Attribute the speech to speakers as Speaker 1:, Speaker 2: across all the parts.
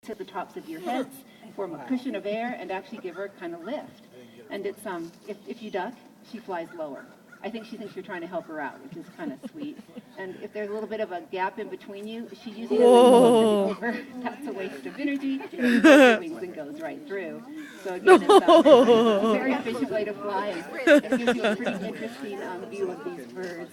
Speaker 1: at the tops of your heads, form a cushion of air, and actually give her kind of lift. And it's if you duck, she flies lower. I think she thinks you're trying to help her out, which is kind of sweet. And if there's a little bit of a gap in between you, she usually doesn't go over. That's a waste of energy. She wings and goes right through. So again, it's a very efficient way to fly. It gives you a pretty interesting view of these birds.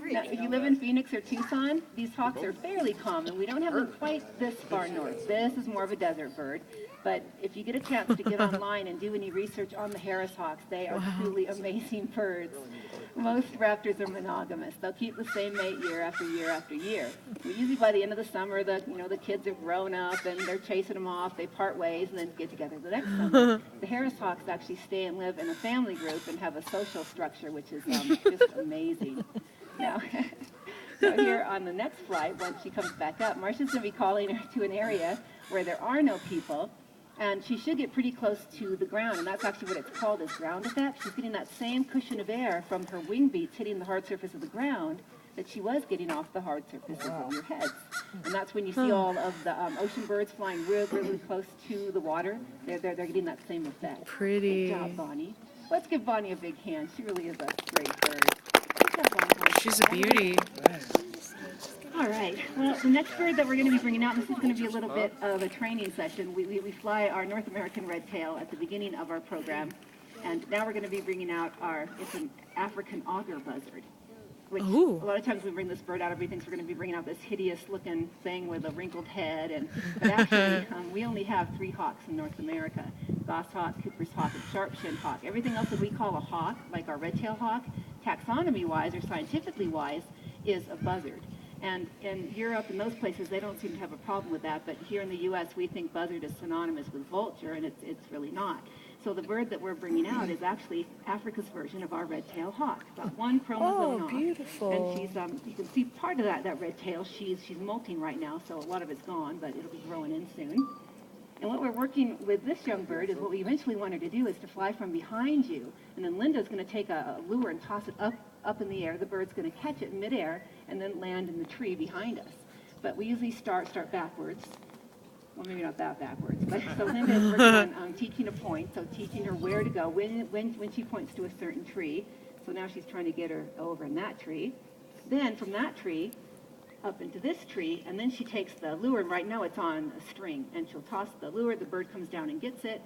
Speaker 1: Now, if you live in Phoenix or Tucson, these hawks are fairly common. We don't have them quite this far north. This is more of a desert bird. But if you get a chance to get online and do any research on the Harris hawks, they are truly amazing birds. Most raptors are monogamous. They'll keep the same mate year after year after year. Usually by the end of the summer, the kids are grown up and they're chasing them off. They part ways and then get together the next summer. The Harris hawks actually stay and live in a family group and have a social structure, which is just amazing. Now, so here on the next flight, once she comes back up, Marcia's going to be calling her to an area where there are no people. And she should get pretty close to the ground, and that's actually what it's called, is ground effect. She's getting that same cushion of air from her wing beats hitting the hard surface of the ground that she was getting off the hard surfaces of your heads. And that's when you see all of the ocean birds flying really, really close to the water. They're getting that same effect.
Speaker 2: Pretty.
Speaker 1: Good job, Bonnie. Let's give Bonnie a big hand. She really is a great bird. Good job, Bonnie.
Speaker 2: She's a beauty.
Speaker 1: All right. Well, the next bird that we're going to be bringing out, this is going to be a little bit of a training session. We fly our North American red tail at the beginning of our program, and now we're going to be bringing out it's an African auger buzzard, which a lot of times we bring this bird out, everybody thinks we're going to be bringing out this hideous-looking thing with a wrinkled head, but actually we only have 3 hawks in North America: goshawk, Cooper's hawk, and sharp-shinned hawk. Everything else that we call a hawk, like our red-tailed hawk, taxonomy-wise or scientifically-wise, is a buzzard. And in Europe and those places, they don't seem to have a problem with that. But here in the U.S., we think buzzard is synonymous with vulture, and it's really not. So the bird that we're bringing out is actually Africa's version of our red-tailed hawk. About 1 chromosome off.
Speaker 2: Beautiful.
Speaker 1: And she's, you can see part of that red tail. She's molting right now, so a lot of it's gone, but it'll be growing in soon. And what we're working with this young bird is what we eventually want her to do is to fly from behind you. And then Linda's going to take a lure and toss it up in the air. The bird's going to catch it in midair and then land in the tree behind us. But we usually start backwards. Well, maybe not that backwards. But so Linda is working on teaching a point, so teaching her where to go when she points to a certain tree. So now she's trying to get her over in that tree. Then from that tree, up into this tree, and then she takes the lure, and right now it's on a string, and she'll toss the lure, the bird comes down and gets it,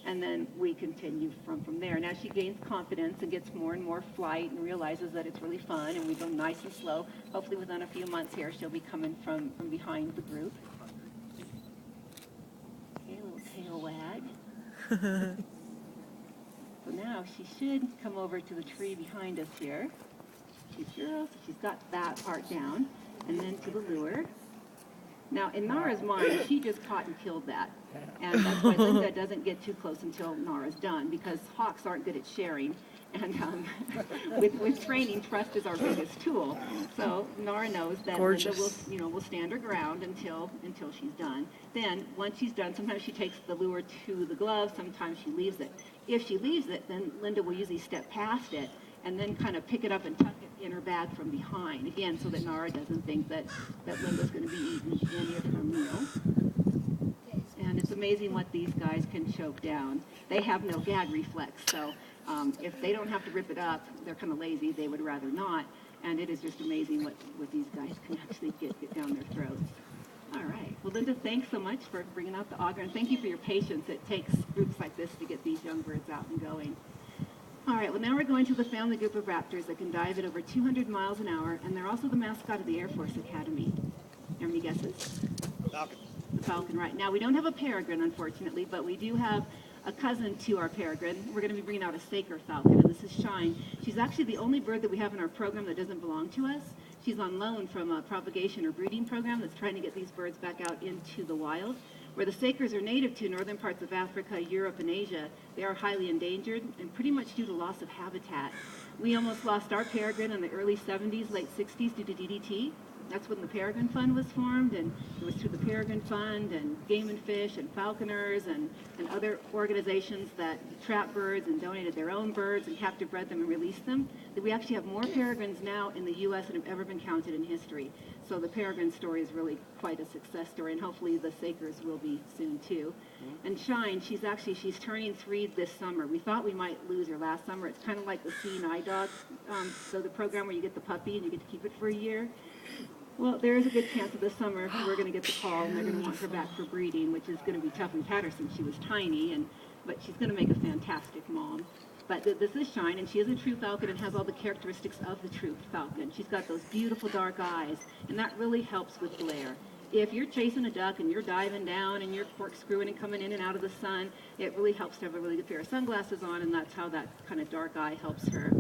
Speaker 1: and then we continue from there. And as she gains confidence and gets more and more flight and realizes that it's really fun, and we go nice and slow, hopefully within a few months here, she'll be coming from behind the group. Okay, a little tail wag. So now she should come over to the tree behind us here. She's got that part down. And then to the lure. Now, in Nara's mind, she just caught and killed that. And that's why Linda doesn't get too close until Nara's done, because hawks aren't good at sharing. And with training, trust is our biggest tool. So Nara knows that
Speaker 2: Gorgeous.
Speaker 1: Linda will stand her ground until she's done. Then, once she's done, sometimes she takes the lure to the glove, sometimes she leaves it. If she leaves it, then Linda will usually step past it and then kind of pick it up and tuck it in her bag from behind, again, so that Nara doesn't think that Linda's going to be eating any of her meal. And it's amazing what these guys can choke down. They have no gag reflex, so if they don't have to rip it up, they're kind of lazy, they would rather not, and it is just amazing what these guys can actually get down their throats. All right. Well, Linda, thanks so much for bringing out the auger, and thank you for your patience. It takes groups like this to get these young birds out and going. All right, well, now we're going to the family group of raptors that can dive at over 200 miles an hour, and they're also the mascot of the Air Force Academy. Have any guesses?
Speaker 3: Falcon.
Speaker 1: The falcon, right. Now, we don't have a peregrine, unfortunately, but we do have a cousin to our peregrine. We're going to be bringing out a Saker falcon, and this is Shine. She's actually the only bird that we have in our program that doesn't belong to us. She's on loan from a propagation or breeding program that's trying to get these birds back out into the wild. Where the Sakers are native to northern parts of Africa, Europe, and Asia, they are highly endangered and pretty much due to loss of habitat. We almost lost our peregrine in the early 70s, late 60s due to DDT. That's when the Peregrine Fund was formed, and it was through the Peregrine Fund and Game and Fish and Falconers and other organizations that trap birds and donated their own birds and captive bred them and released them, that we actually have more peregrines now in the U.S. than have ever been counted in history. So the Peregrine story is really quite a success story, and hopefully the Sakers will be soon too. And Shine, she's turning 3 this summer. We thought we might lose her last summer. It's kind of like the Seeing Eye Dog, so the program where you get the puppy and you get to keep it for a year. Well, there is a good chance that this summer we're going to get the call and they're going to want her back for breeding, which is going to be tough in Patterson. She was tiny, but she's going to make a fantastic mom. But this is Shine, and she is a true falcon and has all the characteristics of the true falcon. She's got those beautiful dark eyes, and that really helps with glare. If you're chasing a duck and you're diving down and you're corkscrewing and coming in and out of the sun, it really helps to have a really good pair of sunglasses on, and that's how that kind of dark eye helps her.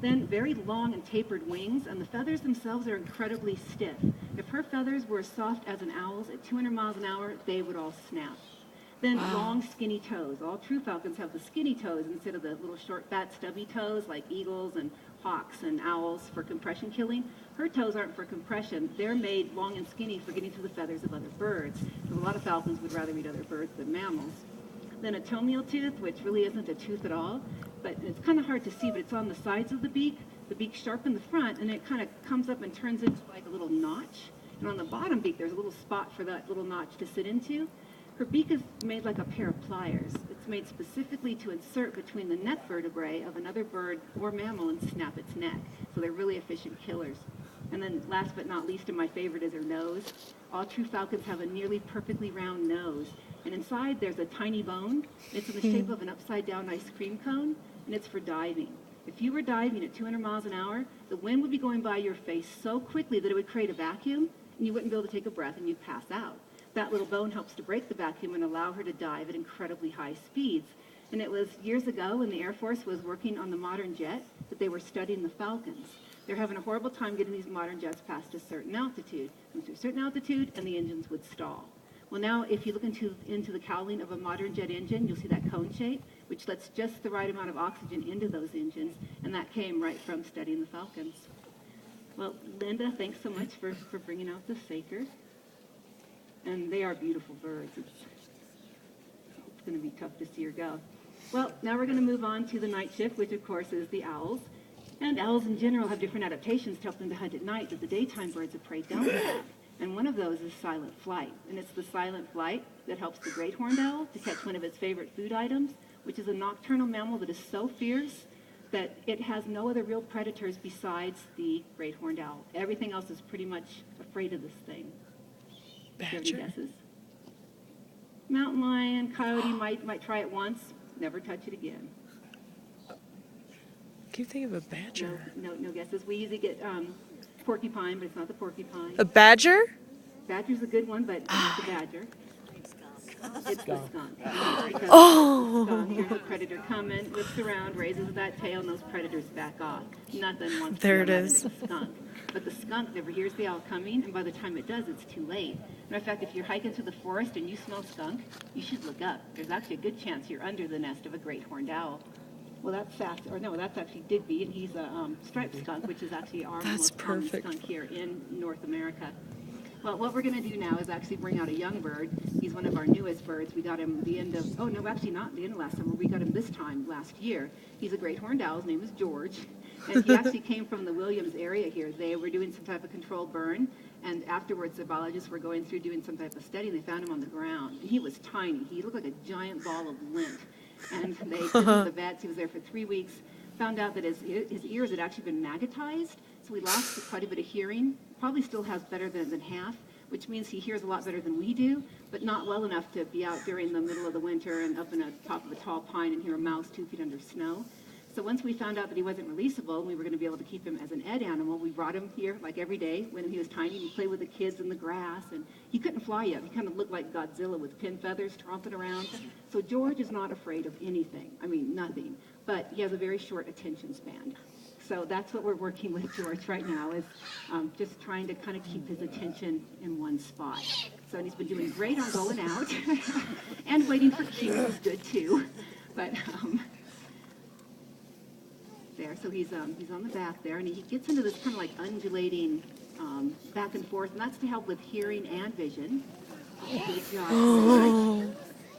Speaker 1: Then very long and tapered wings, and the feathers themselves are incredibly stiff. If her feathers were as soft as an owl's at 200 miles an hour, they would all snap. Then long, skinny toes. All true falcons have the skinny toes instead of the little short, fat, stubby toes like eagles and hawks and owls for compression killing. Her toes aren't for compression. They're made long and skinny for getting through the feathers of other birds. So a lot of falcons would rather eat other birds than mammals. Then a toenail tooth, which really isn't a tooth at all, but it's kind of hard to see, but it's on the sides of the beak. The beak's sharp in the front, and it kind of comes up and turns into like a little notch. And on the bottom beak, there's a little spot for that little notch to sit into. Her beak is made like a pair of pliers. It's made specifically to insert between the neck vertebrae of another bird or mammal and snap its neck. So they're really efficient killers. And then last but not least, and my favorite, is her nose. All true falcons have a nearly perfectly round nose. And inside there's a tiny bone. It's in the shape of an upside down ice cream cone, and it's for diving. If you were diving at 200 miles an hour, the wind would be going by your face so quickly that it would create a vacuum, and you wouldn't be able to take a breath, and you'd pass out. That little bone helps to break the vacuum and allow her to dive at incredibly high speeds. And it was years ago when the Air Force was working on the modern jet that they were studying the falcons. They're having a horrible time getting these modern jets past a certain altitude. Went to a certain altitude, and the engines would stall. Well, now if you look into the cowling of a modern jet engine, you'll see that cone shape, which lets just the right amount of oxygen into those engines, and that came right from studying the falcons. Well, Linda, thanks so much for bringing out the Saker. And they are beautiful birds. It's going to be tough to see her go. Well, now we're going to move on to the night shift, which of course is the owls. And owls in general have different adaptations to help them to hunt at night that the daytime birds of prey don't have. And one of those is silent flight. And it's the silent flight that helps the great horned owl to catch one of its favorite food items, which is a nocturnal mammal that is so fierce that it has no other real predators besides the great horned owl. Everything else is pretty much afraid of this thing.
Speaker 2: Badger.
Speaker 1: Guesses? Mountain lion, coyote might try it once, never touch it again.
Speaker 2: Can you think of a badger?
Speaker 1: No guesses. We usually get porcupine, but it's not the porcupine.
Speaker 2: A badger?
Speaker 1: Badger's a good one, but not the badger. It's the skunk.
Speaker 2: Oh!
Speaker 1: The skunk, here's a predator coming, whips around, raises that tail, and those predators back off. Nothing wants to
Speaker 2: There
Speaker 1: be
Speaker 2: it
Speaker 1: around
Speaker 2: is.
Speaker 1: the skunk. But the skunk never hears the owl coming, and by the time it does, it's too late. Matter of fact, if you're hiking through the forest and you smell skunk, you should look up. There's actually a good chance you're under the nest of a great horned owl. Well, that's actually Digby, and he's a striped skunk, which is actually our most common skunk here in North America. Well, what we're going to do now is actually bring out a young bird. He's one of our newest birds. We got him the end of, not the end of last summer. We got him this time last year. He's a great horned owl. His name is George. And he actually came from the Williams area here. They were doing some type of controlled burn. And afterwards, the biologists were going through doing some type of study, and they found him on the ground. And he was tiny. He looked like a giant ball of lint. And they took him to the vets. He was there for 3 weeks. Found out that his ears had actually been magnetized. So he lost quite a bit of hearing. Probably still has better than half, which means he hears a lot better than we do, but not well enough to be out during the middle of the winter and up in the top of a tall pine and hear a mouse 2 feet under snow. So once we found out that he wasn't releasable and we were going to be able to keep him as an ed animal, we brought him here like every day when he was tiny. He played with the kids in the grass, and he couldn't fly yet. He kind of looked like Godzilla with pin feathers tromping around. So George is not afraid of anything. I mean, nothing. But he has a very short attention span. So that's what we're working with George right now, is just trying to kind of keep his attention in one spot. So and he's been doing great on going out and waiting for cues is good too. But there, so he's on the back there, and he gets into this kind of like undulating back and forth, and that's to help with hearing and vision. Good job.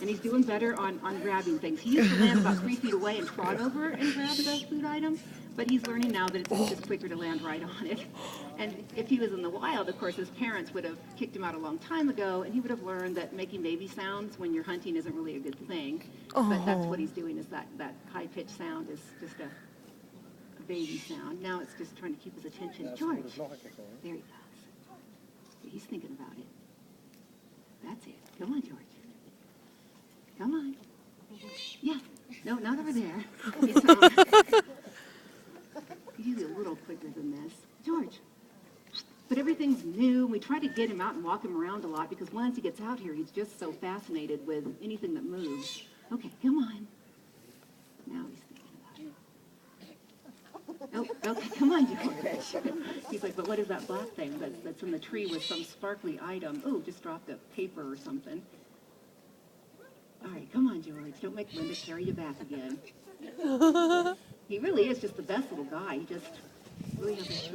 Speaker 1: And he's doing better on grabbing things. He used to land about 3 feet away and trot over and grab the food item, but he's learning now that it's just quicker to land right on it. And if he was in the wild, of course, his parents would have kicked him out a long time ago, and he would have learned that making baby sounds when you're hunting isn't really a good thing. But that's what he's doing, is that high-pitched sound is just a baby sound. Now it's just trying to keep his attention. George, there he goes. He's thinking about it. That's it. Come on, George. Come on. Yeah. No, not over there. He's usually a little quicker than this. George. But everything's new. We try to get him out and walk him around a lot because once he gets out here, he's just so fascinated with anything that moves. Okay, come on. Now he's thinking about it. Oh, okay, come on, George. He's like, but what is that black thing that's in the tree with some sparkly item? Oh, just dropped a paper or something. All right, come on, George. Don't make Linda carry you back again. He really is just the best little guy. He just really has a